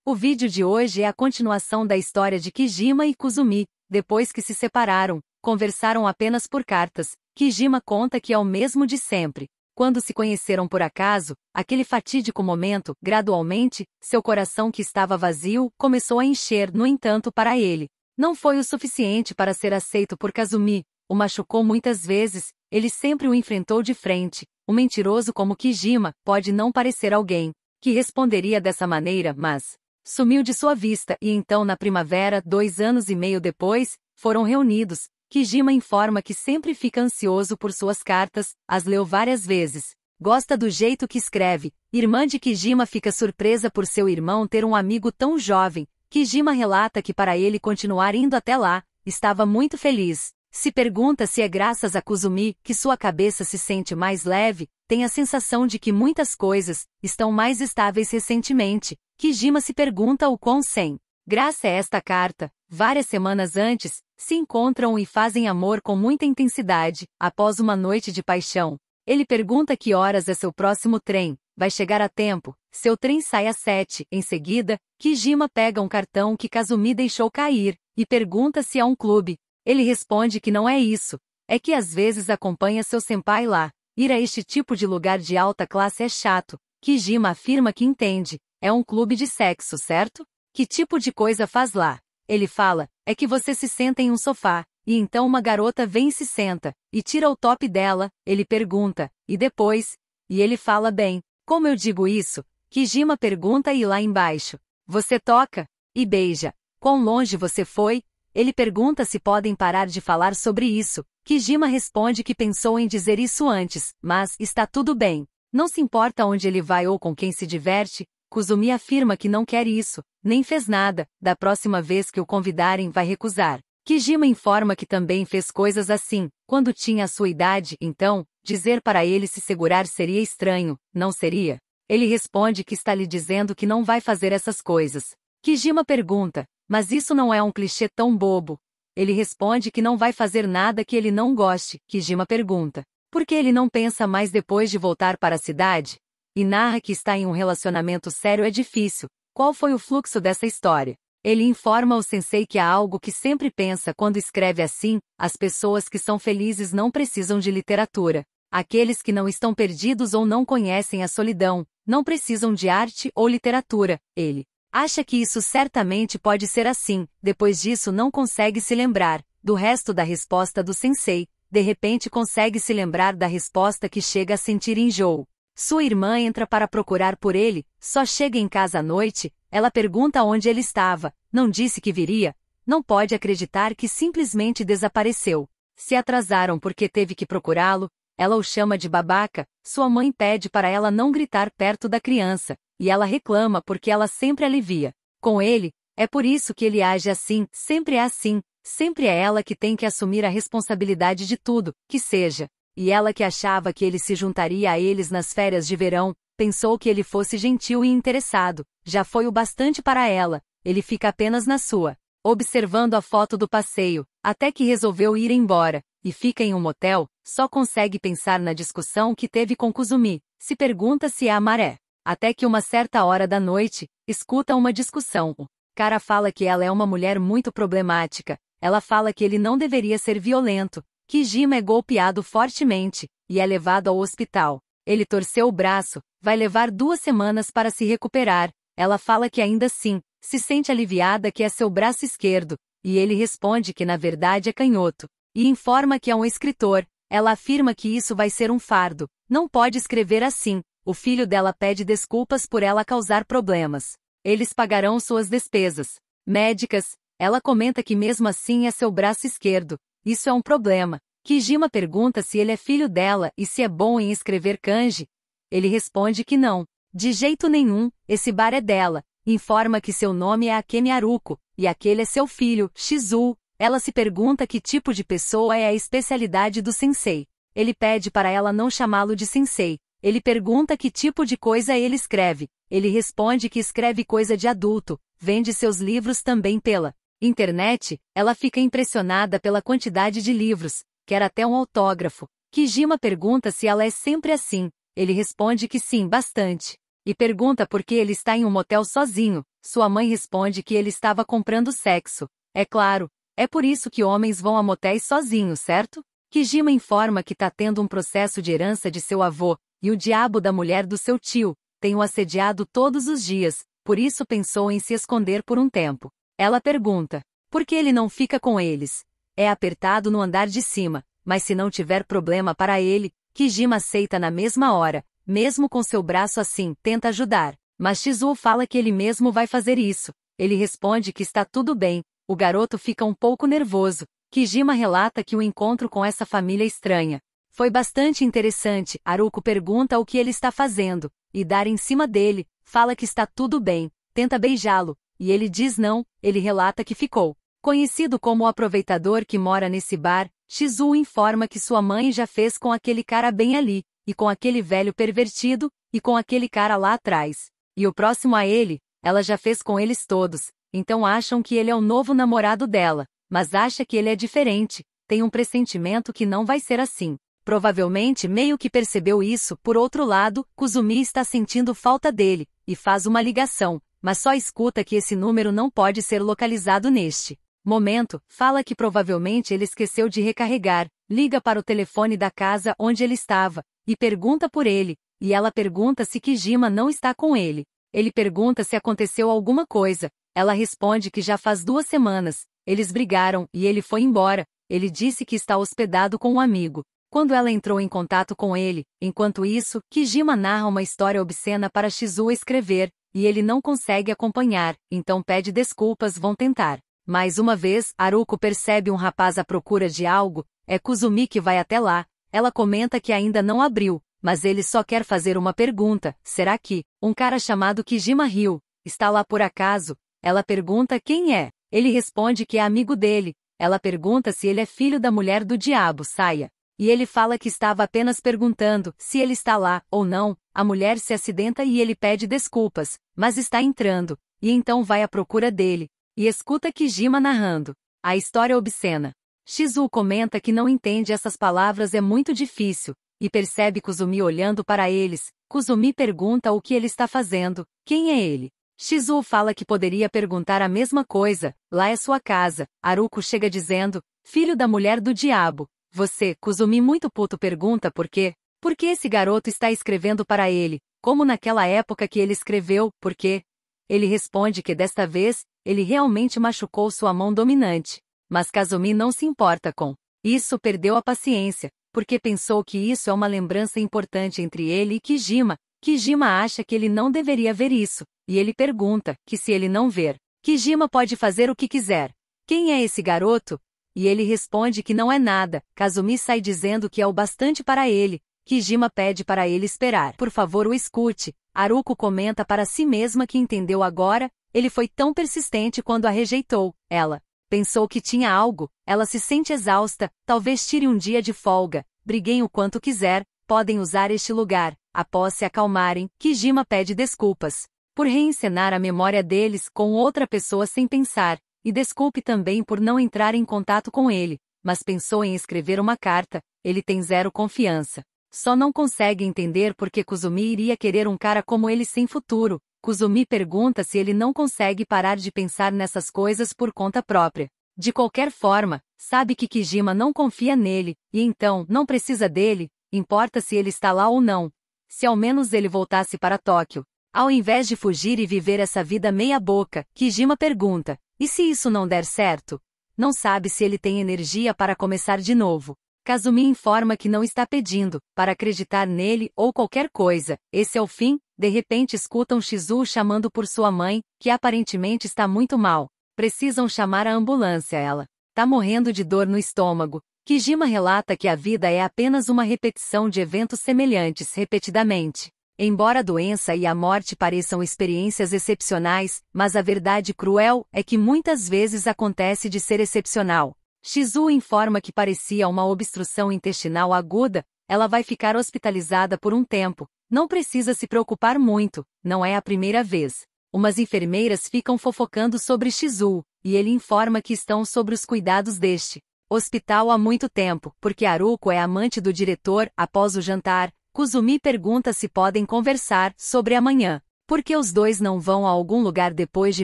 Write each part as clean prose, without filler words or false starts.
O vídeo de hoje é a continuação da história de Kijima e Kuzumi. Depois que se separaram, conversaram apenas por cartas. Kijima conta que é o mesmo de sempre. Quando se conheceram por acaso, aquele fatídico momento, gradualmente, seu coração que estava vazio, começou a encher. No entanto, para ele, não foi o suficiente para ser aceito por Kazumi. O machucou muitas vezes, ele sempre o enfrentou de frente. Um mentiroso como Kijima pode não parecer alguém que responderia dessa maneira, mas sumiu de sua vista e então na primavera, 2 anos e meio depois, foram reunidos. Kijima informa que sempre fica ansioso por suas cartas, as leu várias vezes. Gosta do jeito que escreve. Irmã de Kijima fica surpresa por seu irmão ter um amigo tão jovem. Kijima relata que para ele continuar indo até lá, estava muito feliz. Se pergunta se é graças a Kuzumi que sua cabeça se sente mais leve, tem a sensação de que muitas coisas estão mais estáveis recentemente. Kijima se pergunta o quão sem graça é esta carta. Várias semanas antes, se encontram e fazem amor com muita intensidade, após uma noite de paixão. Ele pergunta que horas é seu próximo trem, vai chegar a tempo, seu trem sai às 7. Em seguida, Kijima pega um cartão que Kazumi deixou cair, e pergunta se há um clube. Ele responde que não é isso, é que às vezes acompanha seu senpai lá. Ir a este tipo de lugar de alta classe é chato. Kijima afirma que entende, é um clube de sexo, certo? Que tipo de coisa faz lá? Ele fala, é que você se senta em um sofá, e então uma garota vem e se senta, e tira o top dela. Ele pergunta, e depois? E ele fala bem, como eu digo isso? Kijima pergunta e lá embaixo, você toca? E beija. Quão longe você foi? Ele pergunta se podem parar de falar sobre isso. Kijima responde que pensou em dizer isso antes, mas está tudo bem. Não se importa onde ele vai ou com quem se diverte. Kuzumi afirma que não quer isso, nem fez nada, da próxima vez que o convidarem vai recusar. Kijima informa que também fez coisas assim, quando tinha a sua idade, então, dizer para ele se segurar seria estranho, não seria? Ele responde que está lhe dizendo que não vai fazer essas coisas. Kijima pergunta, mas isso não é um clichê tão bobo? Ele responde que não vai fazer nada que ele não goste. Kijima pergunta, por que ele não pensa mais depois de voltar para a cidade? E narra que está em um relacionamento sério é difícil. Qual foi o fluxo dessa história? Ele informa o sensei que há algo que sempre pensa quando escreve assim, as pessoas que são felizes não precisam de literatura. Aqueles que não estão perdidos ou não conhecem a solidão, não precisam de arte ou literatura. Ele acha que isso certamente pode ser assim, depois disso não consegue se lembrar do resto da resposta do sensei, de repente consegue se lembrar da resposta que chega a sentir enjoo. Sua irmã entra para procurar por ele, só chega em casa à noite, ela pergunta onde ele estava, não disse que viria, não pode acreditar que simplesmente desapareceu. Se atrasaram porque teve que procurá-lo, ela o chama de babaca, sua mãe pede para ela não gritar perto da criança, e ela reclama porque ela sempre alivia com ele, é por isso que ele age assim, sempre é assim, sempre é ela que tem que assumir a responsabilidade de tudo, que seja. E ela que achava que ele se juntaria a eles nas férias de verão, pensou que ele fosse gentil e interessado, já foi o bastante para ela, ele fica apenas na sua, observando a foto do passeio, até que resolveu ir embora, e fica em um motel, só consegue pensar na discussão que teve com Kuzumi, se pergunta se é a maré. Até que uma certa hora da noite, escuta uma discussão. O cara fala que ela é uma mulher muito problemática, ela fala que ele não deveria ser violento. Kijima é golpeado fortemente, e é levado ao hospital. Ele torceu o braço, vai levar 2 semanas para se recuperar. Ela fala que ainda assim, se sente aliviada que é seu braço esquerdo, e ele responde que na verdade é canhoto. E informa que é um escritor. Ela afirma que isso vai ser um fardo, não pode escrever assim. O filho dela pede desculpas por ela causar problemas. Eles pagarão suas despesas médicas. Ela comenta que mesmo assim é seu braço esquerdo. Isso é um problema. Kijima pergunta se ele é filho dela e se é bom em escrever kanji. Ele responde que não. De jeito nenhum, esse bar é dela. Informa que seu nome é Akemi Haruko, e aquele é seu filho, Shizu. Ela se pergunta que tipo de pessoa é a especialidade do sensei. Ele pede para ela não chamá-lo de sensei. Ele pergunta que tipo de coisa ele escreve. Ele responde que escreve coisa de adulto, vende seus livros também pela internet. Ela fica impressionada pela quantidade de livros, quer até um autógrafo. Kijima pergunta se ela é sempre assim. Ele responde que sim, bastante. E pergunta por que ele está em um motel sozinho. Sua mãe responde que ele estava comprando sexo. É claro, é por isso que homens vão a motéis sozinhos, certo? Kijima informa que tá tendo um processo de herança de seu avô, e o diabo da mulher do seu tio tem o assediado todos os dias, por isso pensou em se esconder por um tempo. Ela pergunta, por que ele não fica com eles? É apertado no andar de cima, mas se não tiver problema para ele, Kijima aceita na mesma hora, mesmo com seu braço assim, tenta ajudar. Mas Shizuo fala que ele mesmo vai fazer isso. Ele responde que está tudo bem, o garoto fica um pouco nervoso. Kijima relata que o encontro com essa família estranha foi bastante interessante. Haruko pergunta o que ele está fazendo, e dar em cima dele, fala que está tudo bem, tenta beijá-lo, e ele diz não. Ele relata que ficou conhecido como o aproveitador que mora nesse bar. Shizuo informa que sua mãe já fez com aquele cara bem ali, e com aquele velho pervertido, e com aquele cara lá atrás. E o próximo a ele, ela já fez com eles todos, então acham que ele é o novo namorado dela, mas acha que ele é diferente, tem um pressentimento que não vai ser assim. Provavelmente meio que percebeu isso. Por outro lado, Kuzumi está sentindo falta dele, e faz uma ligação, mas só escuta que esse número não pode ser localizado neste momento. Fala que provavelmente ele esqueceu de recarregar, liga para o telefone da casa onde ele estava, e pergunta por ele, e ela pergunta se Kijima não está com ele. Ele pergunta se aconteceu alguma coisa, ela responde que já faz 2 semanas, eles brigaram e ele foi embora. Ele disse que está hospedado com um amigo. Quando ela entrou em contato com ele, enquanto isso, Kijima narra uma história obscena para Shizuo escrever, e ele não consegue acompanhar, então pede desculpas. Vão tentar. Mais uma vez, Haruko percebe um rapaz à procura de algo, é Kuzumi que vai até lá. Ela comenta que ainda não abriu, mas ele só quer fazer uma pergunta, será que um cara chamado Kijima Ryu está lá por acaso? Ela pergunta quem é. Ele responde que é amigo dele. Ela pergunta se ele é filho da mulher do diabo, Saya. E ele fala que estava apenas perguntando se ele está lá ou não. A mulher se acidenta e ele pede desculpas, mas está entrando, e então vai à procura dele, e escuta Kijima narrando a história obscena. Shizuo comenta que não entende essas palavras, é muito difícil, e percebe Kuzumi olhando para eles. Kuzumi pergunta o que ele está fazendo, quem é ele? Shizuo fala que poderia perguntar a mesma coisa, lá é sua casa. Haruko chega dizendo, filho da mulher do diabo. Você, Kuzumi muito puto pergunta por quê? Por que esse garoto está escrevendo para ele, como naquela época que ele escreveu, por quê? Ele responde que desta vez, ele realmente machucou sua mão dominante. Mas Kazumi não se importa com isso, perdeu a paciência, porque pensou que isso é uma lembrança importante entre ele e Kijima. Kijima acha que ele não deveria ver isso, e ele pergunta que se ele não ver, Kijima pode fazer o que quiser. Quem é esse garoto? E ele responde que não é nada. Kazumi sai dizendo que é o bastante para ele. Kijima pede para ele esperar. Por favor, o escute. Haruko comenta para si mesma que entendeu agora, ele foi tão persistente quando a rejeitou. Ela pensou que tinha algo, ela se sente exausta, talvez tire um dia de folga. Briguem o quanto quiser, podem usar este lugar. Após se acalmarem, Kijima pede desculpas por reencenar a memória deles com outra pessoa sem pensar. E desculpe também por não entrar em contato com ele, mas pensou em escrever uma carta. Ele tem zero confiança. Só não consegue entender por que Kuzumi iria querer um cara como ele sem futuro. Kuzumi pergunta se ele não consegue parar de pensar nessas coisas por conta própria. De qualquer forma, sabe que Kijima não confia nele, e então não precisa dele, importa se ele está lá ou não. Se ao menos ele voltasse para Tóquio, ao invés de fugir e viver essa vida meia boca. Kijima pergunta, e se isso não der certo? Não sabe se ele tem energia para começar de novo. Kazumi informa que não está pedindo para acreditar nele ou qualquer coisa. Esse é o fim. De repente escutam Shizuo chamando por sua mãe, que aparentemente está muito mal. Precisam chamar a ambulância. Ela tá morrendo de dor no estômago. Kijima relata que a vida é apenas uma repetição de eventos semelhantes repetidamente. Embora a doença e a morte pareçam experiências excepcionais, mas a verdade cruel é que muitas vezes acontece de ser excepcional. Shizuo informa que parecia uma obstrução intestinal aguda. Ela vai ficar hospitalizada por um tempo. Não precisa se preocupar muito, não é a primeira vez. Umas enfermeiras ficam fofocando sobre Shizuo, e ele informa que estão sob os cuidados deste hospital há muito tempo, porque Haruko é amante do diretor. Após o jantar, Kuzumi pergunta se podem conversar sobre amanhã, Por que os dois não vão a algum lugar depois de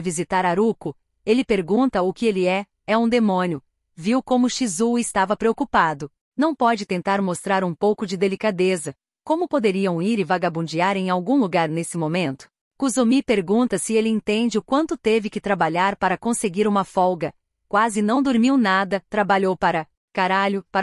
visitar Haruko? Ele pergunta o que ele é um demônio. Viu como Shizuo estava preocupado. Não pode tentar mostrar um pouco de delicadeza. Como poderiam ir e vagabundear em algum lugar nesse momento? Kuzumi pergunta se ele entende o quanto teve que trabalhar para conseguir uma folga. Quase não dormiu nada, trabalhou para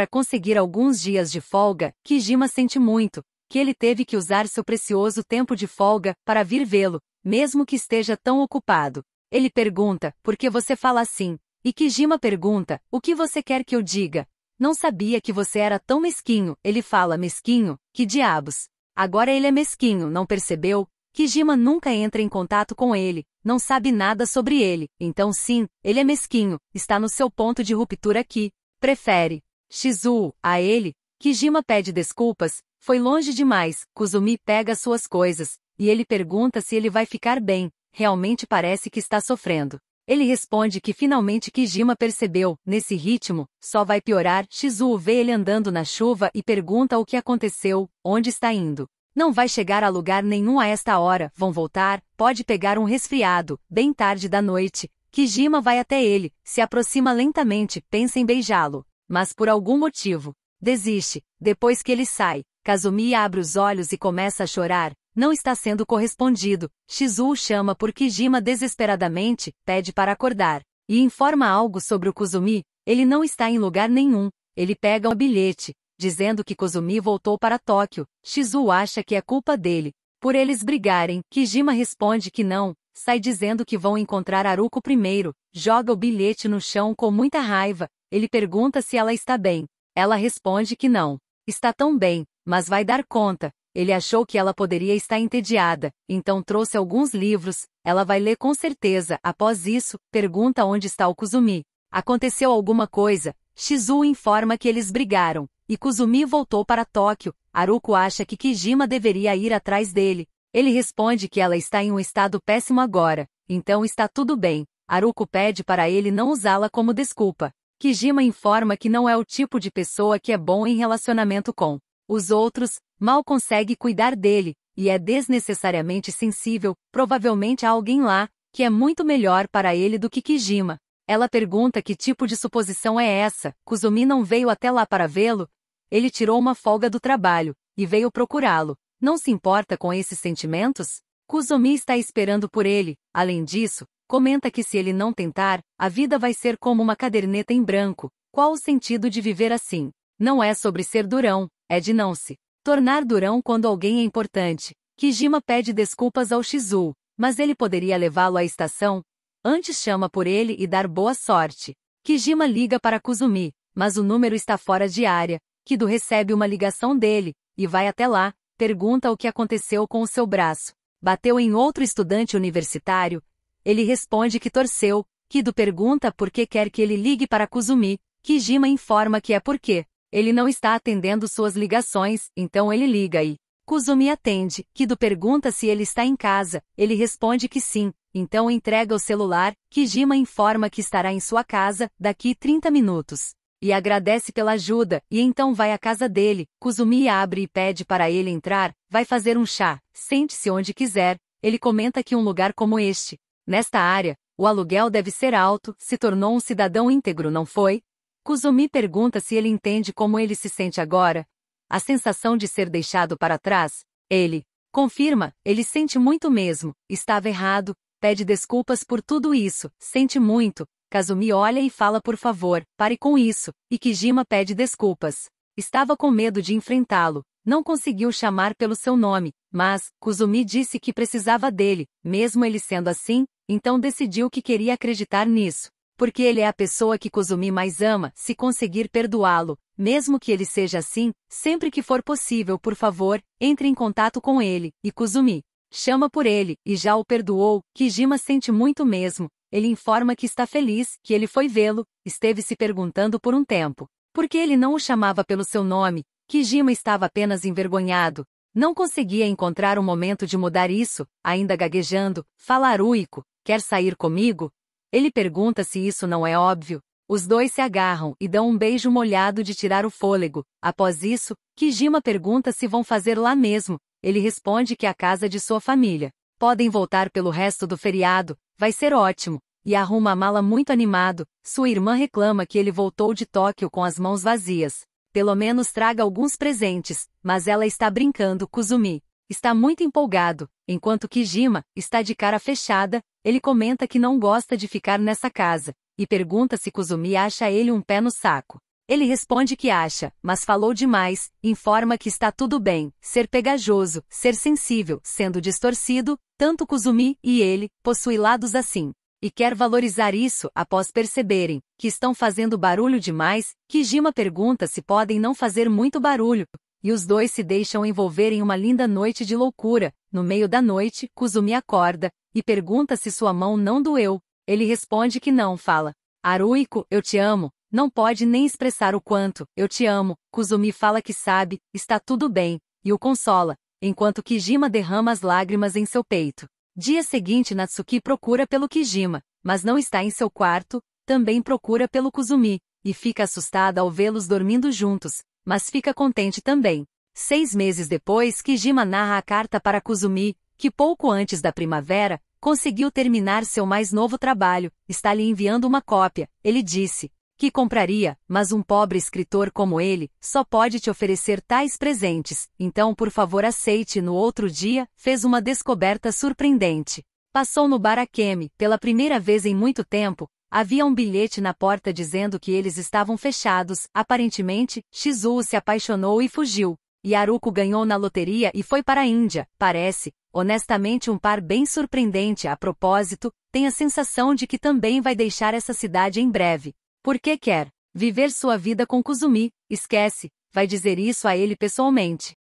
conseguir alguns dias de folga. Kijima sente muito que ele teve que usar seu precioso tempo de folga para vir vê-lo, mesmo que esteja tão ocupado. Ele pergunta, por que você fala assim? E Kijima pergunta, o que você quer que eu diga? Não sabia que você era tão mesquinho. Ele fala, mesquinho? Que diabos? Agora ele é mesquinho, não percebeu? Kijima nunca entra em contato com ele, não sabe nada sobre ele, então sim, ele é mesquinho, está no seu ponto de ruptura aqui. Prefere Shizuo a ele? Kijima pede desculpas, foi longe demais. Kuzumi pega suas coisas, e ele pergunta se ele vai ficar bem, realmente parece que está sofrendo. Ele responde que finalmente Kijima percebeu, nesse ritmo, só vai piorar. Shizuo vê ele andando na chuva e pergunta o que aconteceu, onde está indo. Não vai chegar a lugar nenhum a esta hora, vão voltar, pode pegar um resfriado, bem tarde da noite. Kijima vai até ele, se aproxima lentamente, pensa em beijá-lo, mas por algum motivo, desiste. Depois que ele sai, Kazumi abre os olhos e começa a chorar, não está sendo correspondido. Shizuo chama por Kijima desesperadamente, pede para acordar, e informa algo sobre o Kuzumi, ele não está em lugar nenhum, ele pega um bilhete, dizendo que Kuzumi voltou para Tóquio. Shizuo acha que é culpa dele, por eles brigarem. Kijima responde que não, sai dizendo que vão encontrar Haruko primeiro, joga o bilhete no chão com muita raiva. Ele pergunta se ela está bem. Ela responde que não, está tão bem, mas vai dar conta. Ele achou que ela poderia estar entediada, então trouxe alguns livros, ela vai ler com certeza. Após isso, pergunta onde está o Kuzumi. Aconteceu alguma coisa? Shizuo informa que eles brigaram, e Kuzumi voltou para Tóquio. Haruko acha que Kijima deveria ir atrás dele. Ele responde que ela está em um estado péssimo agora, então está tudo bem. Haruko pede para ele não usá-la como desculpa. Kijima informa que não é o tipo de pessoa que é bom em relacionamento com os outros, mal consegue cuidar dele, e é desnecessariamente sensível, provavelmente há alguém lá, que é muito melhor para ele do que Kijima. Ela pergunta que tipo de suposição é essa. Kuzumi não veio até lá para vê-lo? Ele tirou uma folga do trabalho, e veio procurá-lo. Não se importa com esses sentimentos? Kuzumi está esperando por ele. Além disso, comenta que se ele não tentar, a vida vai ser como uma caderneta em branco. Qual o sentido de viver assim? Não é sobre ser durão, é de não se tornar durão quando alguém é importante. Kijima pede desculpas ao Shizuo, mas ele poderia levá-lo à estação. Antes chama por ele e dar boa sorte. Kijima liga para Kuzumi, mas o número está fora de área. Kido recebe uma ligação dele, e vai até lá, pergunta o que aconteceu com o seu braço. Bateu em outro estudante universitário? Ele responde que torceu. Kido pergunta por que quer que ele ligue para Kuzumi. Kijima informa que é porque ele não está atendendo suas ligações, então ele liga e Kuzumi atende. Kido pergunta se ele está em casa, ele responde que sim, então entrega o celular. Kijima informa que estará em sua casa, daqui 30 minutos. E agradece pela ajuda, e então vai à casa dele. Kuzumi abre e pede para ele entrar, vai fazer um chá, sente-se onde quiser. Ele comenta que um lugar como este, nesta área, o aluguel deve ser alto, se tornou um cidadão íntegro, não foi? Kuzumi pergunta se ele entende como ele se sente agora. A sensação de ser deixado para trás. Ele confirma, ele sente muito mesmo, estava errado, pede desculpas por tudo isso, sente muito. Kazumi olha e fala por favor, pare com isso, e Kijima pede desculpas. Estava com medo de enfrentá-lo, não conseguiu chamar pelo seu nome, mas Kuzumi disse que precisava dele, mesmo ele sendo assim, então decidiu que queria acreditar nisso. Porque ele é a pessoa que Kuzumi mais ama, se conseguir perdoá-lo, mesmo que ele seja assim, sempre que for possível, por favor, entre em contato com ele, e Kuzumi chama por ele, e já o perdoou. Kijima sente muito mesmo, ele informa que está feliz, que ele foi vê-lo, esteve se perguntando por um tempo, porque ele não o chamava pelo seu nome. Kijima estava apenas envergonhado, não conseguia encontrar um momento de mudar isso, ainda gaguejando, fala Haruiko, quer sair comigo? Ele pergunta se isso não é óbvio. Os dois se agarram e dão um beijo molhado de tirar o fôlego. Após isso, Kijima pergunta se vão fazer lá mesmo. Ele responde que é a casa de sua família. Podem voltar pelo resto do feriado, vai ser ótimo. E arruma a mala muito animado. Sua irmã reclama que ele voltou de Tóquio com as mãos vazias. Pelo menos traga alguns presentes, mas ela está brincando. Kuzumi está muito empolgado, enquanto Kijima está de cara fechada. Ele comenta que não gosta de ficar nessa casa, e pergunta se Kuzumi acha ele um pé no saco. Ele responde que acha, mas falou demais, informa que está tudo bem, ser pegajoso, ser sensível, sendo distorcido, tanto Kuzumi e ele, possuem lados assim. E quer valorizar isso após perceberem que estão fazendo barulho demais. Kijima pergunta se podem não fazer muito barulho, e os dois se deixam envolver em uma linda noite de loucura. No meio da noite, Kuzumi acorda e pergunta se sua mão não doeu. Ele responde que não, fala: Haruhiko, eu te amo. Não pode nem expressar o quanto eu te amo. Kuzumi fala que sabe, está tudo bem, e o consola, enquanto Kijima derrama as lágrimas em seu peito. Dia seguinte, Natsuki procura pelo Kijima, mas não está em seu quarto. Também procura pelo Kuzumi, e fica assustada ao vê-los dormindo juntos, mas fica contente também. 6 meses depois, Kijima narra a carta para Kuzumi, que pouco antes da primavera, conseguiu terminar seu mais novo trabalho. Está lhe enviando uma cópia. Ele disse que compraria, mas um pobre escritor como ele só pode te oferecer tais presentes, então por favor aceite. No outro dia, fez uma descoberta surpreendente. Passou no bar Akemi, pela primeira vez em muito tempo. Havia um bilhete na porta dizendo que eles estavam fechados. Aparentemente, Shizuo se apaixonou e fugiu. E Haruko ganhou na loteria e foi para a Índia. Parece, honestamente, um par bem surpreendente. A propósito, tem a sensação de que também vai deixar essa cidade em breve. Porque quer viver sua vida com Kuzumi. Esquece, vai dizer isso a ele pessoalmente.